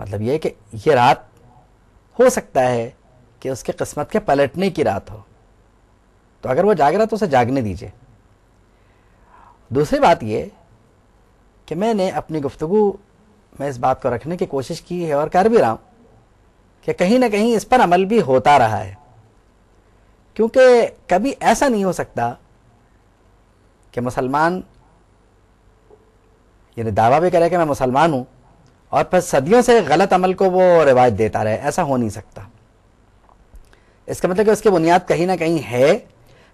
مطلب یہ کہ یہ رات ہو سکتا ہے کہ اس کے قسمت کے پلٹنے کی رات ہو، تو اگر وہ جاگ رہا تو اسے جاگنے دیجیے۔ دوسری بات یہ کہ میں نے اپنی گفتگو میں اس بات کو رکھنے کی کوشش کی ہے اور کر بھی رہا ہوں کہ کہیں نہ کہیں اس پر عمل بھی ہوتا رہا ہے، کیونکہ کبھی ایسا نہیں ہو سکتا کہ مسلمان یعنی دعویٰ بھی کرے کہ میں مسلمان ہوں اور پھر صدیوں سے غلط عمل کو وہ رواج دیتا رہے، ایسا ہو نہیں سکتا۔ اس کا مطلب کہ اس کی بنیاد کہیں نہ کہیں ہے،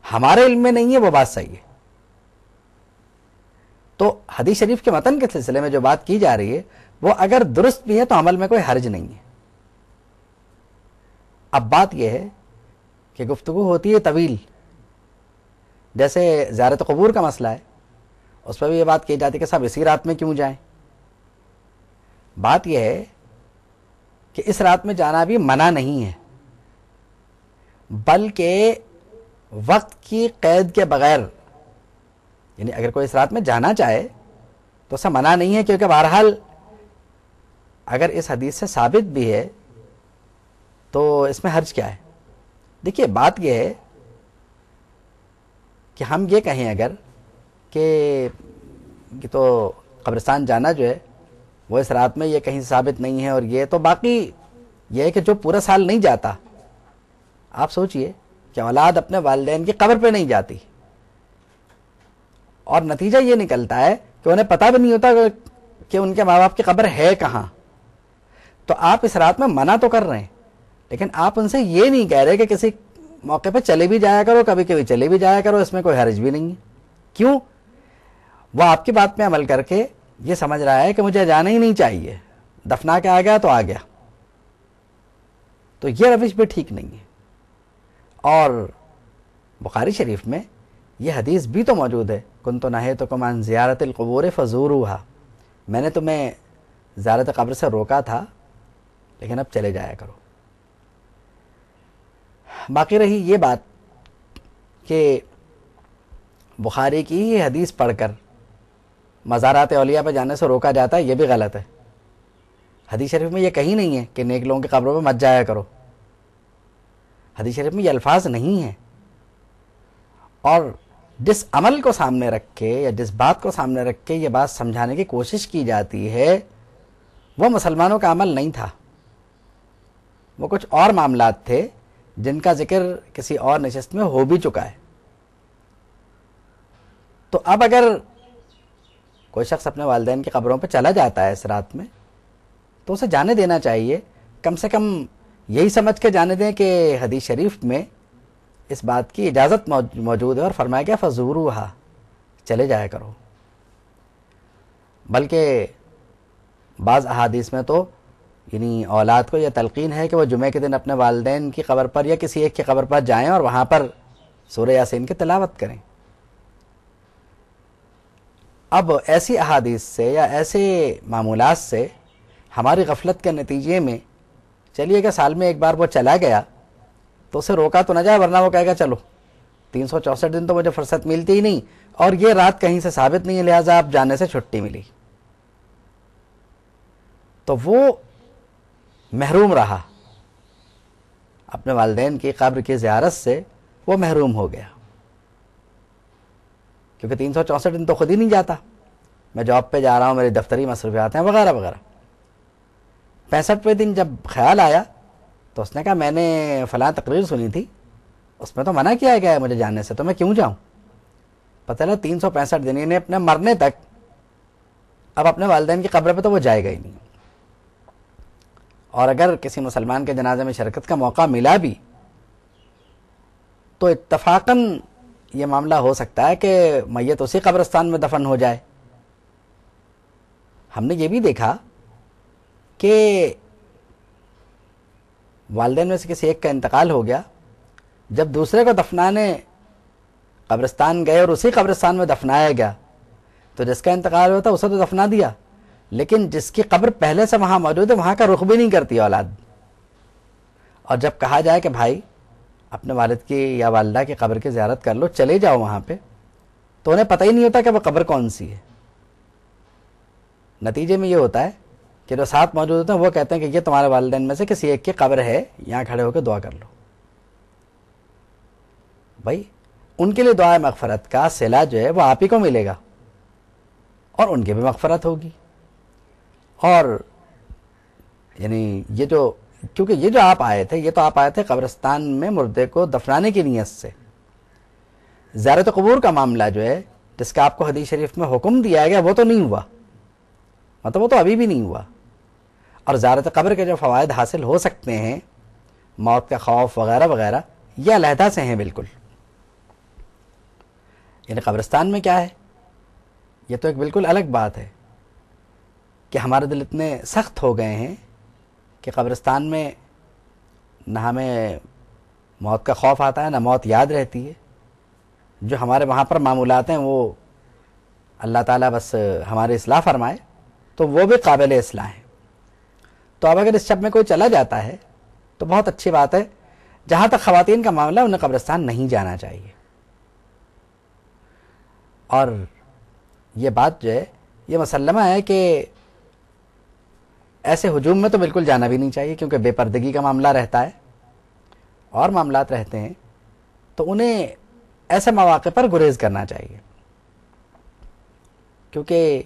ہمارے علم میں نہیں ہے، وہ بات صحیح ہے۔ تو حدیث شریف کے متن کے سلسلے میں جو بات کی جا رہی ہے وہ اگر درست بھی ہے تو عمل میں کوئی حرج نہیں ہے۔ اب بات یہ ہے کہ گفتگو ہوتی ہے طویل، جیسے زیارت قبور کا مسئلہ ہے، اس پہ بھی یہ بات کی جاتی ہے کہ صاحب اسی رات میں کیوں جائیں۔ بات یہ ہے کہ اس رات میں جانا بھی منع نہیں ہے، بلکہ وقت کی قید کے بغیر، یعنی اگر کوئی اس رات میں جانا چاہے تو اسے منع نہیں ہے، کیونکہ بہرحال اگر اس حدیث سے ثابت بھی ہے تو اس میں حرج کیا ہے۔ دیکھیے بات یہ ہے کہ ہم یہ کہیں اگر کہ یہ تو قبرستان جانا جو ہے وہ اس رات میں یہ کہیں ثابت نہیں ہے، اور یہ تو باقی یہ ہے کہ جو پورا سال نہیں جاتا، آپ سوچئے کہ اولاد اپنے والدین کی قبر پہ نہیں جاتی اور نتیجہ یہ نکلتا ہے کہ انہیں پتہ بھی نہیں ہوتا کہ ان کے ماں باپ کی قبر ہے کہاں، تو آپ اس رات میں منع تو کر رہے ہیں، لیکن آپ ان سے یہ نہیں کہہ رہے کہ کسی موقع پہ چلے بھی جایا کرو، کبھی کبھی چلے بھی جایا کرو، اس میں کوئی حرج بھی نہیں ہے۔ کیوں؟ وہ آپ کی بات میں عمل کر کے یہ سمجھ رہا ہے کہ مجھے جانا ہی نہیں چاہیے، دفنا کے آ گیا تو آ گیا، تو یہ روش بھی ٹھیک نہیں ہے۔ اور بخاری شریف میں یہ حدیث بھی تو موجود ہے، کنت نہیتکم عن زیارت القبور فزوروها، میں نے تمہیں زیارت قبر سے روکا تھا لیکن اب چلے جایا کرو۔ باقی رہی یہ بات کہ بخاری کی یہ حدیث پڑھ کر مزارات اولیاء پہ جانے سے روکا جاتا ہے، یہ بھی غلط ہے۔ حدیث شریف میں یہ کہیں نہیں ہے کہ نیک لوگوں کی قبروں پہ مت جایا کرو، حدیث شریف میں یہ الفاظ نہیں ہیں۔ اور جس عمل کو سامنے رکھ کے یا جس بات کو سامنے رکھ کے یہ بات سمجھانے کی کوشش کی جاتی ہے وہ مسلمانوں کا عمل نہیں تھا، وہ کچھ اور معاملات تھے جن کا ذکر کسی اور نشست میں ہو بھی چکا ہے۔ تو اب اگر کوئی شخص اپنے والدین کی قبروں پہ چلا جاتا ہے اس رات میں تو اسے جانے دینا چاہیے، کم سے کم یہی سمجھ کے جانے دیں کہ حدیث شریف میں اس بات کی اجازت موجود ہے اور فرمایا گیا فزوروہا، چلے جایا کرو۔ بلکہ بعض احادیث میں تو یعنی اولاد کو یہ تلقین ہے کہ وہ جمعے کے دن اپنے والدین کی قبر پر یا کسی ایک کی قبر پر جائیں اور وہاں پر سورہ یاسین کی تلاوت کریں۔ اب ایسی احادیث سے یا ایسے معمولات سے ہماری غفلت کے نتیجے میں چلیے کہ سال میں ایک بار وہ چلا گیا تو اسے روکا تو نہ جائے، ورنہ وہ کہے گا چلو 364 دن تو مجھے فرصت ملتی ہی نہیں اور یہ رات کہیں سے ثابت نہیں ہے، لہٰذا آپ جانے سے چھٹی ملی، تو وہ محروم رہا اپنے والدین کی قبر کی زیارت سے، وہ محروم ہو گیا، کیونکہ 364 دن تو خود ہی نہیں جاتا، میں جاب پہ جا رہا ہوں، میری دفتری مصروفیات ہیں وغیرہ وغیرہ۔ 65ویں دن جب خیال آیا تو اس نے کہا میں نے فلاں تقریر سنی تھی، اس میں تو منع کیا گیا ہے مجھے جانے سے، تو میں کیوں جاؤں؟ پتہ چلا 365 دن یعنی اپنے مرنے تک اب اپنے والدین کی قبر پہ تو وہ جائے گا ہی نہیں۔ اور اگر کسی مسلمان کے جنازے میں شرکت کا موقع ملا بھی تو اتفاقاً یہ معاملہ ہو سکتا ہے کہ میت اسی قبرستان میں دفن ہو جائے۔ ہم نے یہ بھی دیکھا کہ والدین میں سے کسی ایک کا انتقال ہو گیا، جب دوسرے کو دفنانے قبرستان گئے اور اسی قبرستان میں دفنایا گیا تو جس کا انتقال ہوتا اسے تو دفنا دیا، لیکن جس کی قبر پہلے سے وہاں موجود ہے وہاں کا رخ بھی نہیں کرتی اولاد۔ اور جب کہا جائے کہ بھائی اپنے والد کی یا والدہ کی قبر کی زیارت کر لو، چلے جاؤ وہاں پہ، تو انہیں پتہ ہی نہیں ہوتا کہ وہ قبر کون سی ہے۔ نتیجے میں یہ ہوتا ہے کہ جو ساتھ موجود ہوتے ہیں وہ کہتے ہیں کہ یہ تمہارے والدین میں سے کسی ایک کی قبر ہے، یہاں کھڑے ہو کے دعا کر لو. بھائی ان کے لیے دعا مغفرت کا صلہ جو ہے وہ آپ ہی کو ملے گا اور ان کی بھی مغفرت ہوگی. اور یعنی یہ جو، کیونکہ یہ جو آپ آئے تھے، یہ تو آپ آئے تھے قبرستان میں مردے کو دفنانے کی نیت سے. زیارت قبور کا معاملہ جو ہے جس کا آپ کو حدیث شریف میں حکم دیا گیا وہ تو نہیں ہوا، مطلب وہ تو ابھی بھی نہیں ہوا. اور زیارت قبر کے جو فوائد حاصل ہو سکتے ہیں، موت کا خوف وغیرہ وغیرہ، یہ علیحدہ سے ہیں بالکل. یعنی قبرستان میں کیا ہے، یہ تو ایک بالکل الگ بات ہے کہ ہمارے دل اتنے سخت ہو گئے ہیں کہ قبرستان میں نہ ہمیں موت کا خوف آتا ہے نہ موت یاد رہتی ہے. جو ہمارے وہاں پر معمولات ہیں وہ اللہ تعالیٰ بس ہماری اصلاح فرمائے تو وہ بھی قابل اصلاح ہیں. تو اب اگر اس شب میں کوئی چلا جاتا ہے تو بہت اچھی بات ہے. جہاں تک خواتین کا معاملہ، انہیں قبرستان نہیں جانا چاہیے. اور یہ بات جو ہے یہ مسلمہ ہے کہ ایسے ہجوم میں تو بالکل جانا بھی نہیں چاہیے، کیونکہ بے پردگی کا معاملہ رہتا ہے اور معاملات رہتے ہیں، تو انہیں ایسے مواقع پر گریز کرنا چاہیے. کیونکہ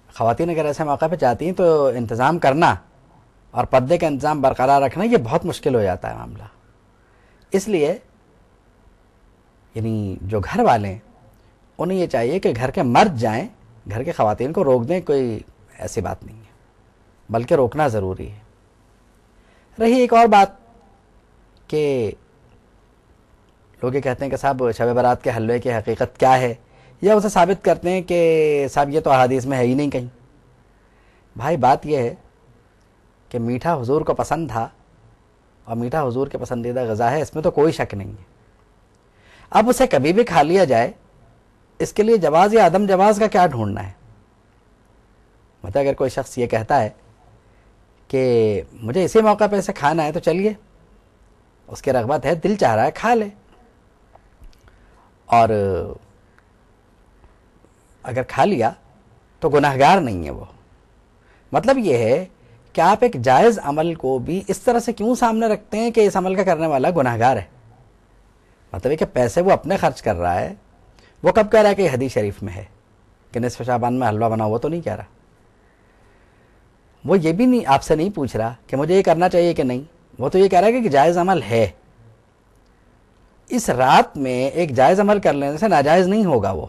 خواتین اگر ایسے موقع پہ جاتی ہیں تو انتظام کرنا اور پردے کا انتظام برقرار رکھنا یہ بہت مشکل ہو جاتا ہے معاملہ. اس لیے یعنی جو گھر والے ہیں انہیں یہ چاہیے کہ گھر کے مرد جائیں، گھر کے خواتین کو روک دیں، کوئی ایسی بات نہیں ہے، بلکہ روکنا ضروری ہے. رہی ایک اور بات کہ لوگ یہ کہتے ہیں کہ صاحب شب برات کے حلوے کی حقیقت کیا ہے، یا اسے ثابت کرتے ہیں کہ صاحب یہ تو احادیث میں ہے ہی نہیں کہیں. بھائی بات یہ ہے کہ میٹھا حضور کو پسند تھا اور میٹھا حضور کے پسندیدہ غذا ہے، اس میں تو کوئی شک نہیں ہے. اب اسے کبھی بھی کھا لیا جائے، اس کے لیے جواز یا عدم جواز کا کیا ڈھونڈنا ہے. مطلب اگر کوئی شخص یہ کہتا ہے کہ مجھے اسی موقع پہ اسے کھانا ہے تو چلیے، اس کی رغبت ہے، دل چاہ رہا ہے، کھا لے. اور اگر کھا لیا تو گناہگار نہیں ہے وہ. مطلب یہ ہے کہ آپ ایک جائز عمل کو بھی اس طرح سے کیوں سامنے رکھتے ہیں کہ اس عمل کا کرنے والا گناہگار ہے. مطلب یہ کہ پیسے وہ اپنے خرچ کر رہا ہے، وہ کب کہہ رہا ہے کہ حدیث شریف میں ہے کہ نصف شعبان میں حلوہ بنا، وہ تو نہیں کہہ رہا. وہ یہ بھی نہیں آپ سے نہیں پوچھ رہا کہ مجھے یہ کرنا چاہیے کہ نہیں، وہ تو یہ کہہ رہا ہے کہ جائز عمل ہے. اس رات میں ایک جائز عمل کر لینے سے ناجائز نہیں ہوگا وہ.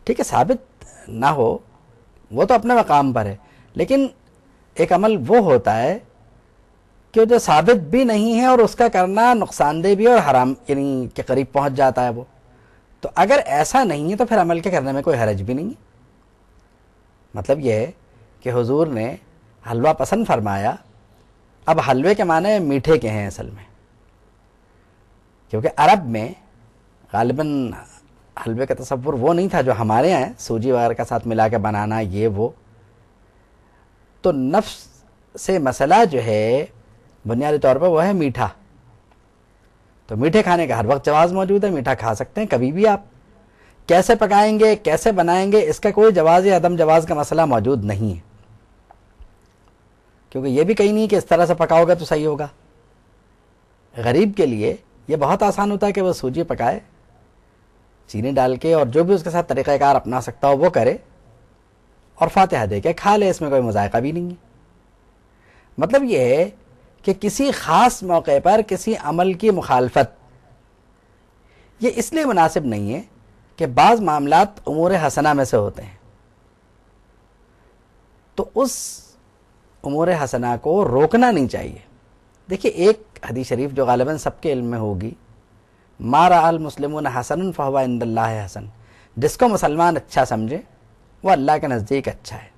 ٹھیک ہے ثابت نہ ہو وہ تو اپنے مقام پر ہے، لیکن ایک عمل وہ ہوتا ہے کہ جو ثابت بھی نہیں ہے اور اس کا کرنا نقصان دہ بھی اور حرام یعنی کے قریب پہنچ جاتا ہے وہ. تو اگر ایسا نہیں ہے تو پھر عمل کے کرنے میں کوئی حرج بھی نہیں ہے. مطلب یہ ہے کہ حضور نے حلوہ پسند فرمایا. اب حلوے کے معنی میٹھے کے ہیں اصل میں، کیونکہ عرب میں غالباً حلوے کا تصور وہ نہیں تھا جو ہمارے یہاں ہے، سوجی وغیرہ کا ساتھ ملا کے بنانا یہ وہ. تو نفس سے مسئلہ جو ہے بنیادی طور پر وہ ہے میٹھا. تو میٹھے کھانے کا ہر وقت جواز موجود ہے، میٹھا کھا سکتے ہیں کبھی بھی آپ. کیسے پکائیں گے، کیسے بنائیں گے، اس کا کوئی جواز یا عدم جواز کا مسئلہ موجود نہیں ہے، کیونکہ یہ بھی کہیں نہیں کہ اس طرح سے پکاؤ گے تو صحیح ہوگا. غریب کے لیے یہ بہت آسان ہوتا ہے کہ وہ سوجی پکائے چینی ڈال کے، اور جو بھی اس کے ساتھ طریقہ کار اپنا سکتا ہو وہ کرے اور فاتحہ دے کے کھا لے، اس میں کوئی مذائقہ بھی نہیں ہے. مطلب یہ ہے کہ کسی خاص موقع پر کسی عمل کی مخالفت یہ اس لیے مناسب نہیں ہے کہ بعض معاملات امور حسنہ میں سے ہوتے ہیں، تو اس امور حسنہ کو روکنا نہیں چاہیے. دیکھیے ایک حدیث شریف جو غالباً سب کے علم میں ہوگی، ما رأى المسلمون حسنا فهو عند اللہ حسن. جس کو مسلمان اچھا سمجھے وہ اللہ کے نزدیک اچھا ہے.